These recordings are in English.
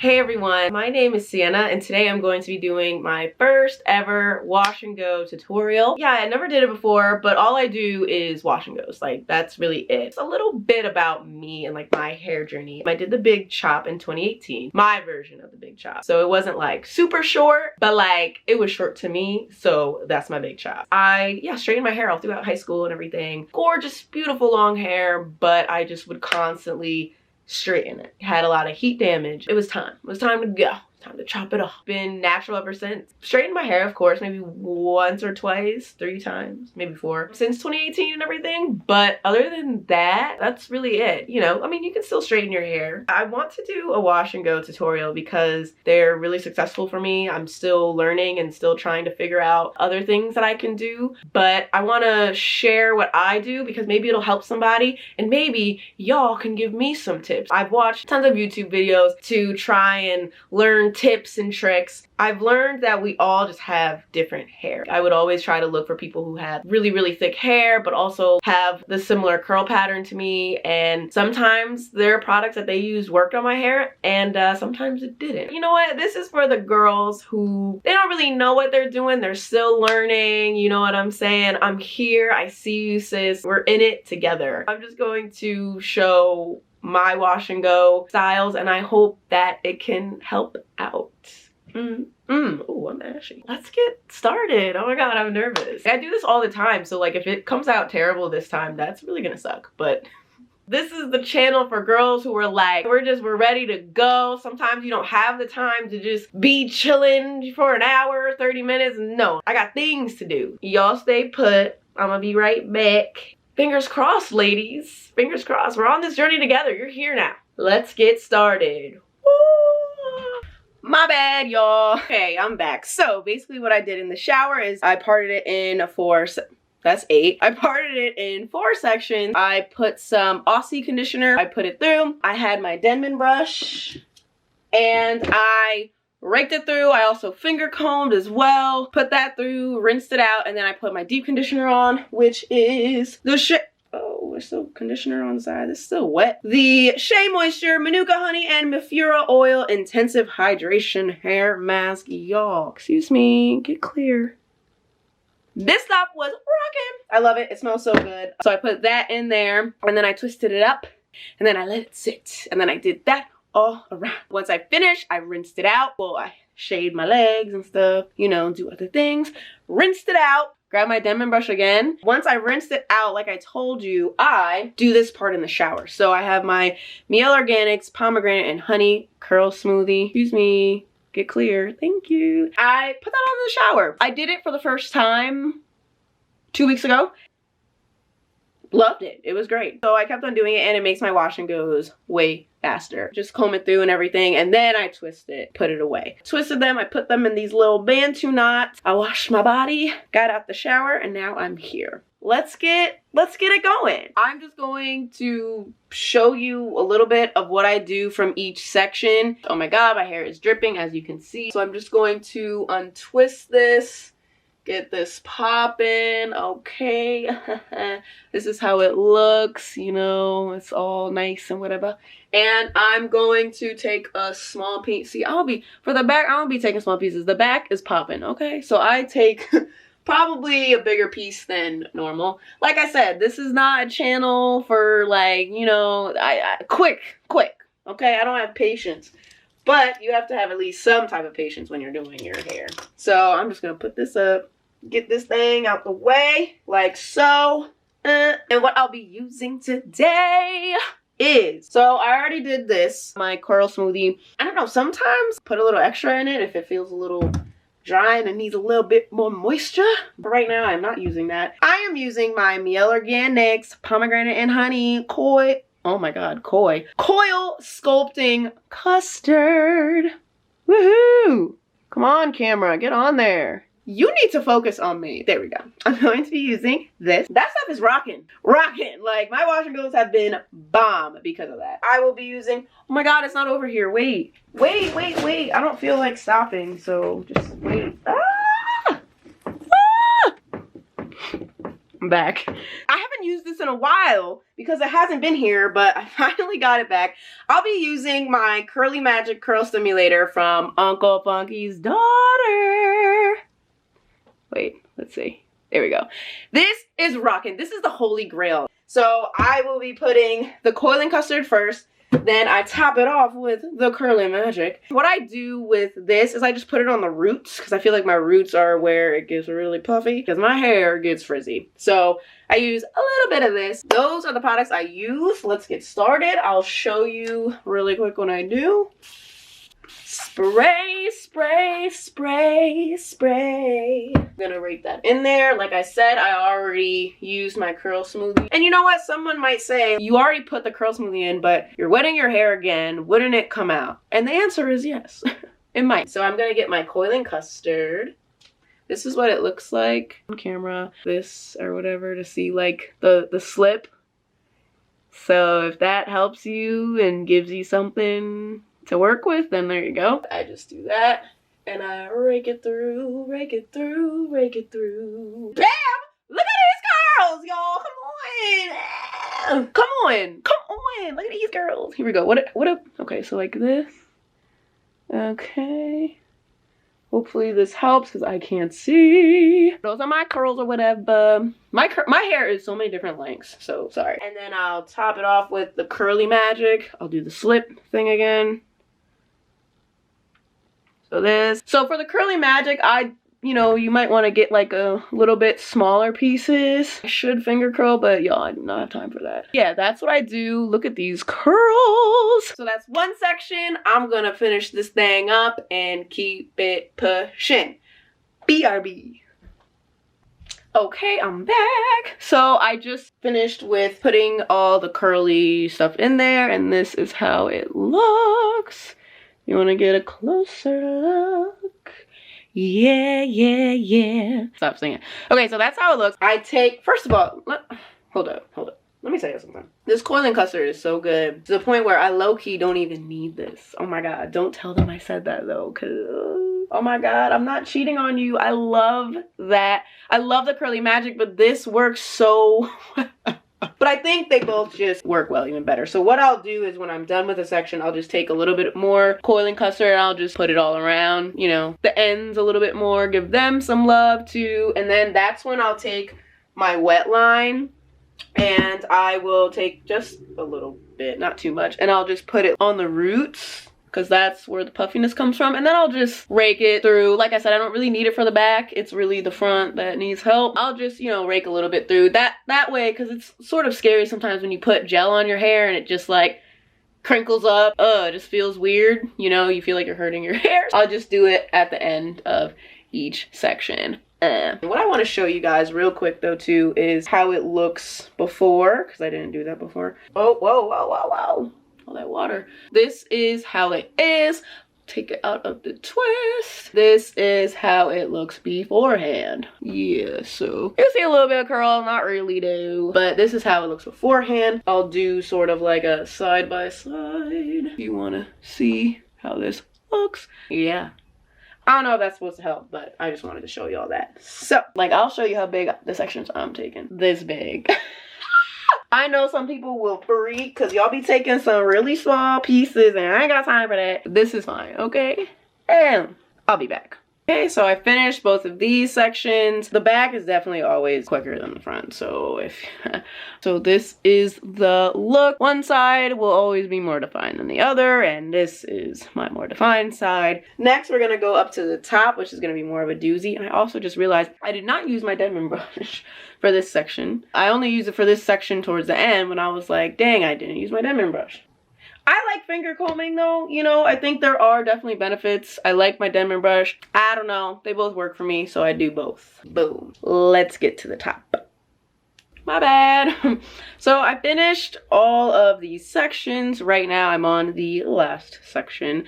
Hey everyone, my name is Sienna and today I'm going to be doing my first ever wash and go tutorial. Yeah, I never did it before, but all I do is wash and goes. Like, that's really it. It's a little bit about me and like my hair journey. I did the big chop in 2018, my version of the big chop. So it wasn't like super short, but like it was short to me. So that's my big chop. I straightened my hair all throughout high school and everything. Gorgeous, beautiful long hair, but I just would constantly straighten it. Had a lot of heat damage. It was time. It was time to go. Time to chop it off. Been natural ever since. Straightened my hair, of course, maybe once or twice, 3 times, maybe 4, since 2018 and everything. But other than that, that's really it. You know, I mean, you can still straighten your hair. I want to do a wash and go tutorial because they're really successful for me. I'm still learning and still trying to figure out other things that I can do. But I want to share what I do because maybe it'll help somebody and maybe y'all can give me some tips. I've watched tons of YouTube videos to try and learn tips and tricks. I've learned that we all just have different hair. I would always try to look for people who had really, really thick hair, but also have the similar curl pattern to me. And sometimes their products that they used worked on my hair and sometimes it didn't. You know what? This is for the girls who, they don't really know what they're doing. They're still learning. You know what I'm saying? I'm here. I see you, sis. We're in it together. I'm just going to show my wash and go styles and I hope that it can help out. Oh, I'm ashy. Let's get started. Oh my god, I'm nervous. I do this all the time, so like if it comes out terrible this time, that's really gonna suck. But this is the channel for girls who are like, we're ready to go. Sometimes you don't have the time to just be chilling for an hour, 30 minutes. No, I got things to do. Y'all stay put. I'm gonna be right back. Fingers crossed, ladies. Fingers crossed. We're on this journey together. You're here now. Let's get started. Woo! My bad, y'all. Okay, I'm back. So basically what I did in the shower is I parted it in 4, that's 8. I parted it in 4 sections. I put some Aussie conditioner. I put it through. I had my Denman brush and I raked it through. I also finger combed as well. Put that through, rinsed it out, and then I put my deep conditioner on, which is the Shea. Oh, there's still conditioner on the side. It's still wet. The Shea Moisture, Manuka Honey, and Mafura Oil Intensive Hydration Hair Mask. Y'all, excuse me, get clear. This stuff was rocking. I love it. It smells so good. So I put that in there, and then I twisted it up, and then I let it sit, and then I did that all around. Once I finished, I rinsed it out. Well, I shaved my legs and stuff, you know, do other things. Rinsed it out. Grab my Denman brush again. Once I rinsed it out, like I told you, I do this part in the shower. So I have my Mielle Organics Pomegranate and Honey Curl Smoothie. Excuse me. Get clear. Thank you. I put that on in the shower. I did it for the first time 2 weeks ago. Loved it. It was great. So I kept on doing it and it makes my wash and goes way faster. Just comb it through and everything, and then I twist it, put it away. Twisted them, I put them in these little Bantu knots. I washed my body, got out the shower, and now I'm here. Let's get it going. I'm just going to show you a little bit of what I do from each section. Oh my god, my hair is dripping as you can see. So I'm just going to untwist this. Get this popping, okay. This is how it looks, you know, it's all nice and whatever. And I'm going to take a small piece. See, for the back, I won't be taking small pieces. The back is popping, okay? So I take probably a bigger piece than normal. Like I said, this is not a channel for like, you know, quick, okay? I don't have patience. But you have to have at least some type of patience when you're doing your hair. So I'm just gonna put this up. Get this thing out the way, like so. And what I'll be using today is, so I already did this, my Coil smoothie. I don't know, sometimes put a little extra in it if it feels a little dry and it needs a little bit more moisture. But right now I'm not using that. I am using my Mielle Organics Pomegranate and Honey Coil. Oh my god, Coil Sculpting Custard. Woohoo! Come on, camera, get on there. You need to focus on me. There we go. I'm going to be using this. That stuff is rocking. Rocking. Like, my wash and goes have been bomb because of that. I will be using, oh my god, it's not over here. Wait. I don't feel like stopping, so just wait. Ah! I'm back. I haven't haven't used this in a while because it hasn't been here, but I finally got it back. I'll be using my Curly Magic Curl Stimulator from Uncle Funky's daughter. Wait, let's see. There we go. This is rocking. This is the holy grail. So I will be putting the Coil Custard first. Then I top it off with the Curly Magic. What I do with this is I just put it on the roots because I feel like my roots are where it gets really puffy because my hair gets frizzy. So I use a little bit of this. Those are the products I use. Let's get started. I'll show you really quick when I do. Spray, spray, spray, spray. I'm gonna rake that in there. Like I said, I already used my curl smoothie. And you know what? Someone might say, you already put the curl smoothie in, but you're wetting your hair again. Wouldn't it come out? And the answer is yes. It might. So I'm gonna get my Coil Custard. This is what it looks like on camera. This or whatever to see like the slip. So if that helps you and gives you something to work with, then there you go. I just do that and I rake it through, rake it through, rake it through. Bam! Look at these girls, y'all. Come on. Come on. Come on. Look at these girls. Here we go. What up? Okay, so like this. Okay. Hopefully this helps because I can't see. Those are my curls or whatever. My hair is so many different lengths, so sorry. And then I'll top it off with the Curly Magic. I'll do the slip thing again. So for the Curly Magic, you might want to get like a little bit smaller pieces. I should finger curl, but y'all, I do not have time for that. Yeah, that's what I do. Look at these curls. So that's one section. I'm gonna finish this thing up and keep it pushing. BRB. Okay, I'm back. So I just finished with putting all the curly stuff in there, and this is how it looks. You want to get a closer look? Yeah, yeah, yeah. Stop singing. Okay, so that's how it looks. I take, first of all, hold up. Let me tell you something. This Coil Custard is so good to the point where I low-key don't even need this. Oh my God, don't tell them I said that though, because, oh my God, I'm not cheating on you. I love that. I love the Curly Magic, but this works so But I think they both just work well, even better. So what I'll do is when I'm done with a section, I'll just take a little bit more Coil Custard and I'll just put it all around, you know, the ends a little bit more, give them some love too. And then that's when I'll take my Wetline and I will take just a little bit, not too much, and I'll just put it on the roots, because that's where the puffiness comes from. And then I'll just rake it through. Like I said, I don't really need it for the back. It's really the front that needs help. I'll just, you know, rake a little bit through that way, because it's sort of scary sometimes when you put gel on your hair and it just like crinkles up. It just feels weird. You know, you feel like you're hurting your hair. I'll just do it at the end of each section. What I want to show you guys real quick though too is how it looks before, because I didn't do that before. Oh, whoa, whoa, whoa, whoa. All that water. This is how it is. Take it out of the twist. This is how it looks beforehand. Yeah, so you see a little bit of curl, not really though, but this is how it looks beforehand. I'll do sort of like a side by side if you want to see how this looks. Yeah, I don't know if that's supposed to help, but I just wanted to show you all that. So like, I'll show you how big the sections I'm taking. This big. I know some people will freak because y'all be taking some really small pieces and I ain't got time for that. This is fine, okay? And I'll be back. Okay, so I finished both of these sections. The back is definitely always quicker than the front. So so this is the look. One side will always be more defined than the other, and this is my more defined side. Next, we're gonna go up to the top, which is gonna be more of a doozy. And I also just realized I did not use my Denman brush for this section. I only used it for this section towards the end when I was like, dang, I didn't use my Denman brush. I like finger combing though, you know, I think there are definitely benefits. I like my Denman brush. I don't know, they both work for me, so I do both. Boom. Let's get to the top. My bad. So I finished all of these sections. Right now I'm on the last section.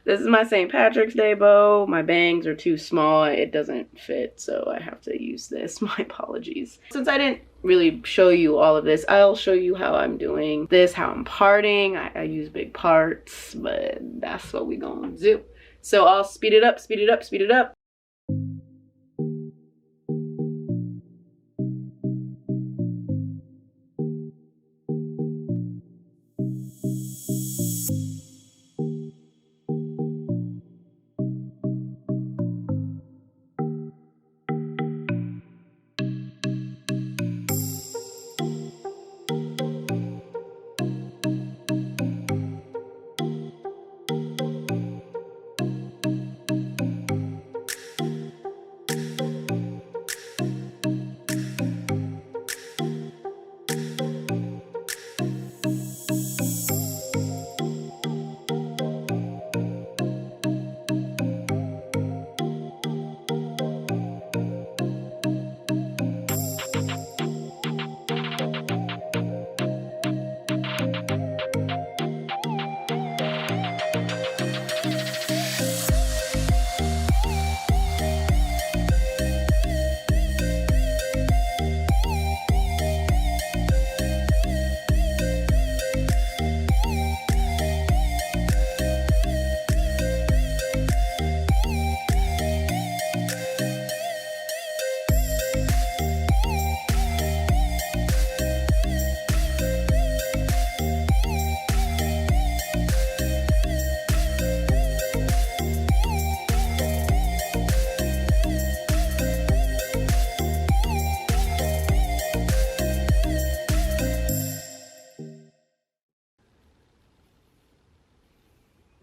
This is my St. Patrick's Day bow. My bangs are too small. It doesn't fit, so I have to use this. My apologies. Since I didn't really show you all of this, I'll show you how I'm doing this, how I'm parting. I use big parts, but that's what we gonna do. So I'll speed it up, speed it up, speed it up.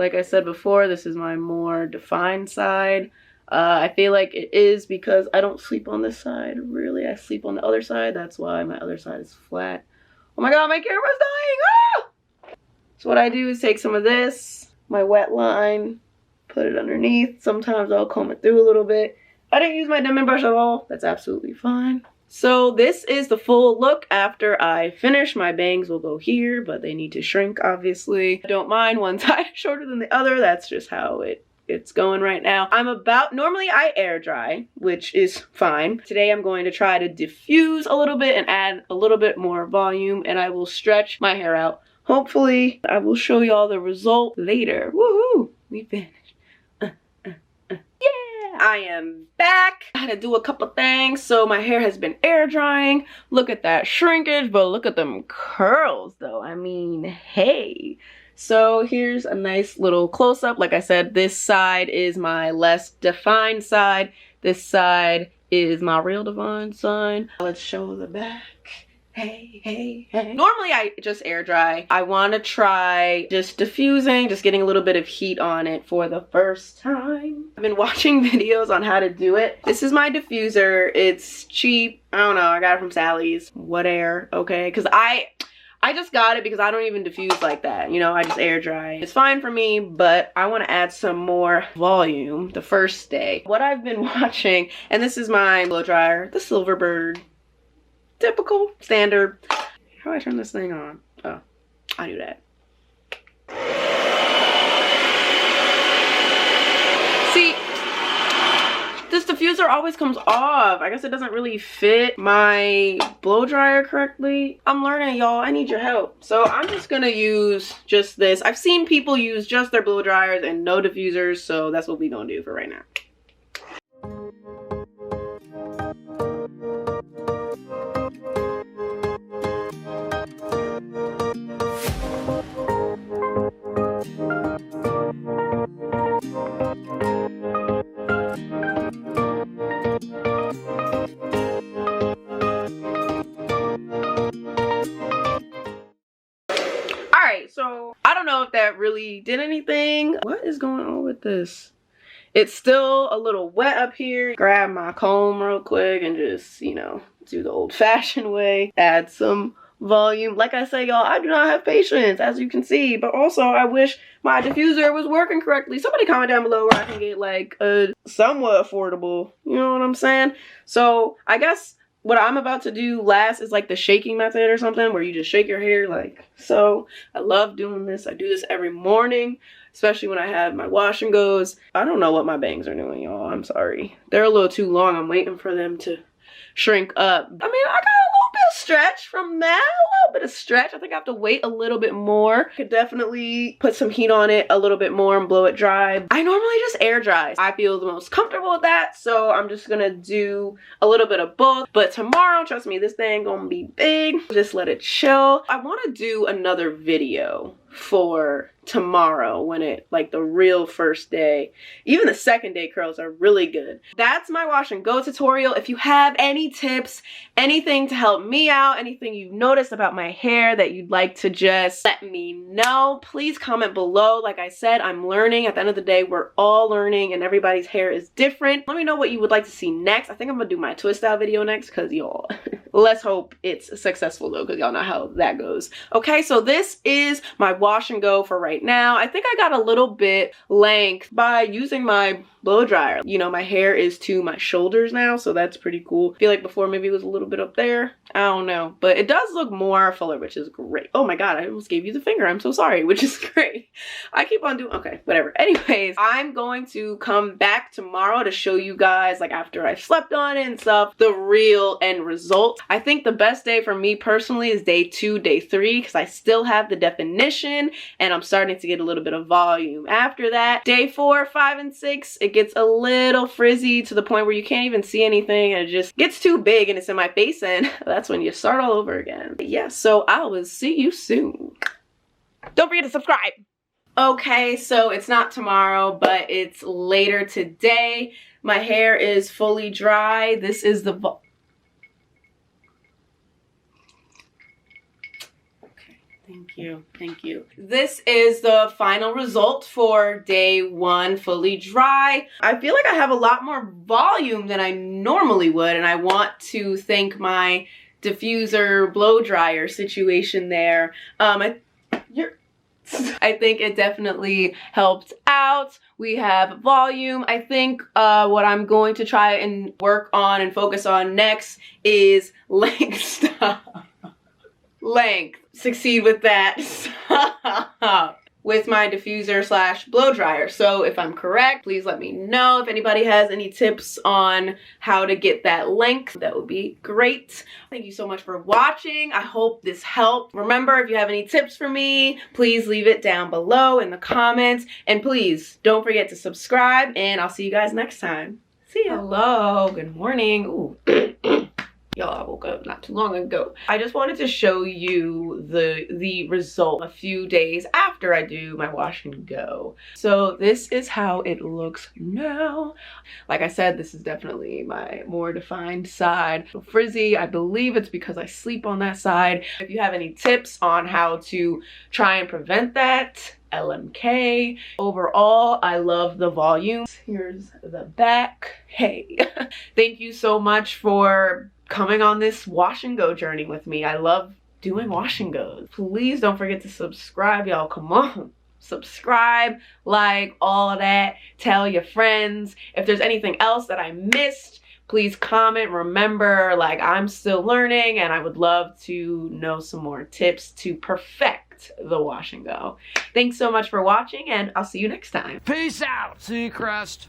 Like I said before, this is my more defined side. I feel like it is because I don't sleep on this side, really. I sleep on the other side. That's why my other side is flat. Oh my god, my camera's dying! Ah! So what I do is take some of this, my Wetline, put it underneath. Sometimes I'll comb it through a little bit. If I didn't use my diamond brush at all, that's absolutely fine. So this is the full look after I finish. My bangs will go here, but they need to shrink, obviously. I don't mind one side shorter than the other. That's just how it's going right now. Normally I air dry, which is fine. Today I'm going to try to diffuse a little bit and add a little bit more volume, and I will stretch my hair out. Hopefully I will show y'all the result later. Woohoo! We finished. Yeah! I am back. I had to do a couple things. So my hair has been air drying. Look at that shrinkage, but look at them curls though. I mean, hey. So here's a nice little close-up. Like I said, this side is my less defined side. This side is my real defined side. Let's show the back. Hey, hey, hey. Normally I just air dry. I want to try just diffusing, just getting a little bit of heat on it for the first time. I've been watching videos on how to do it. This is my diffuser. It's cheap. I don't know. I got it from Sally's. What air, okay? Because I just got it because I don't even diffuse like that. You know, I just air dry. It's fine for me, but I want to add some more volume the first day. What I've been watching, and this is my blow dryer, the Silverbird. Typical, standard. How do I turn this thing on? Oh, I do that. See, this diffuser always comes off. I guess it doesn't really fit my blow dryer correctly. I'm learning, y'all. I need your help. So I'm just gonna use just this. I've seen people use just their blow dryers and no diffusers, so that's what we're gonna do for right now. So I don't know if that really did anything. What is going on with this? It's still a little wet up here. Grab my comb real quick and just, you know, do the old-fashioned way. Add some volume. Like I say, y'all, I do not have patience, as you can see. But also, I wish my diffuser was working correctly. Somebody comment down below where I can get like a somewhat affordable, you know what I'm saying? So I guess what I'm about to do last is like the shaking method or something, where you just shake your hair like so. I love doing this. I do this every morning, especially when I have my wash and goes. I don't know what my bangs are doing, y'all. I'm sorry. They're a little too long. I'm waiting for them to shrink up. I mean, I got a little bit of stretch from that. A little bit of stretch. I think I have to wait a little bit more. Could definitely put some heat on it a little bit more and blow it dry. I normally just air dry. I feel the most comfortable with that, so I'm just gonna do a little bit of both. But tomorrow, trust me, this thing gonna be big. Just let it chill. I want to do another video for tomorrow when it, like, the real first day. Even the second day curls are really good. That's my wash and go tutorial. If you have any tips, anything to help me out, anything you've noticed about my hair that you'd like to just let me know, please comment below. Like I said, I'm learning. At the end of the day, we're all learning and everybody's hair is different. Let me know what you would like to see next. I think I'm gonna do my twist out video next because y'all, let's hope it's successful though, because y'all know how that goes. Okay, so this is my wash and go for right now. I think I got a little bit length by using my blow dryer. You know, my hair is to my shoulders now, so that's pretty cool. I feel like before maybe it was a little bit up there. I don't know, but it does look more fuller, which is great. Oh my god, I almost gave you the finger. I'm so sorry, which is great. I keep on doing, okay, whatever. Anyways, I'm going to come back tomorrow to show you guys, like, after I slept on it and stuff, the real end result. I think the best day for me personally is day 2, day 3, because I still have the definition and I'm starting to get a little bit of volume. After that, day 4, 5, and 6, it gets a little frizzy to the point where you can't even see anything and it just gets too big and it's in my face, and that's when you start all over again. But yeah, so I will see you soon. Don't forget to subscribe. Okay, so it's not tomorrow, but it's later today. My hair is fully dry. This is the okay, Thank you. Thank you. This is the final result for day 1, fully dry. I feel like I have a lot more volume than I normally would, and I want to thank my diffuser blow dryer situation there. I think it definitely helped out. We have volume. I think what I'm going to try and work on and focus on next is length. Stop. Length. Succeed with that. Stop. With my diffuser slash blow dryer. So if I'm correct, please let me know. If anybody has any tips on how to get that length, that would be great. Thank you so much for watching. I hope this helped. Remember, if you have any tips for me, please leave it down below in the comments. And please don't forget to subscribe, and I'll see you guys next time. See ya. Hello, good morning. Ooh. Y'all, I woke up not too long ago. I just wanted to show you the result a few days after I do my wash and go. So this is how it looks now. Like I said, this is definitely my more defined side. Frizzy, I believe it's because I sleep on that side. If you have any tips on how to try and prevent that, LMK. Overall, I love the volume. Here's the back. Hey, thank you so much for coming on this wash and go journey with me. I love doing wash and goes. Please don't forget to subscribe, y'all. Come on. Subscribe, like, all of that. Tell your friends. If there's anything else that I missed, please comment. Remember, like, I'm still learning and I would love to know some more tips to perfect the wash and go. Thanks so much for watching, and I'll see you next time. Peace out, Seacrest.